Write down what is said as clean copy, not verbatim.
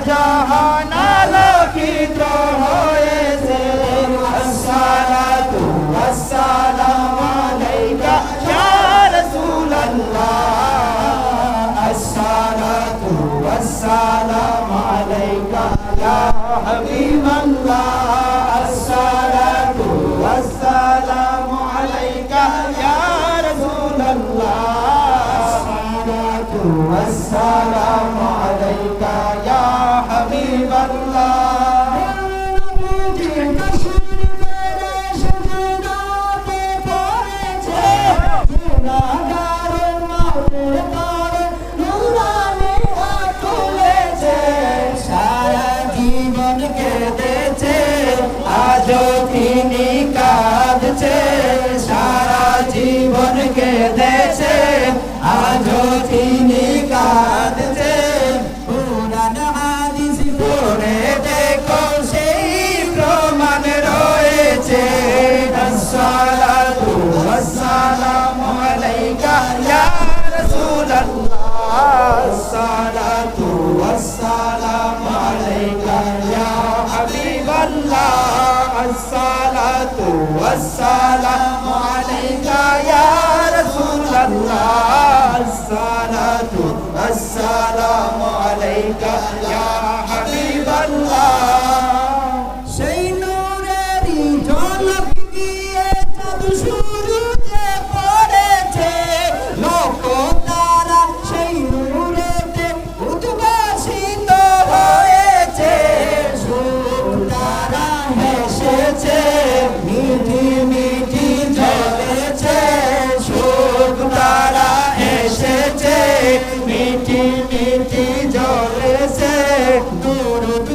জাহান আলোকিত হয়েছে আসসালাতু ওয়াসসালামু আলাইকা ইয়া রাসূলুল্লাহ আসসালাতু ওয়াসসালামু আলাইকা ইয়া হাবিবাল্লাহ আসসালাতু ওয়াসসালামু আলাইকা ইয়া রাসূলুল্লাহ আসসালাতু ওয়াসসালামু আলাইকা ইয়া হাবিবাল্লাহ তিনি কাঁদছে সারা জীবন কেঁদেছে আজও তিনি কাঁদছে পুরান হাদিস পড়ে দেখো সেই প্রমাণ রয়েছে আসসালাতু ওয়াসসালামু আলাইকা ইয়া রাসূলুল্লাহ আসসালাতু ওয়াসসালামু আলাইকা ইয়া হাবিবাল্লাহ الصلاة والسلام عليك يا رسول الله الصلاة والسلام عليك يا حبيب الله সেই নূরেরই ঝলক দিয়ে চাঁদ শুরুতে পড়েছে লোক তারা সেই নূরেতে উদ্ভাসিত হয়েছে সুখ তারা হেসেছে মিঠি মিঠি ঝরেছে সুখ তারা এসেছে মিঠি মিঠি ঝরেছে দুরুদ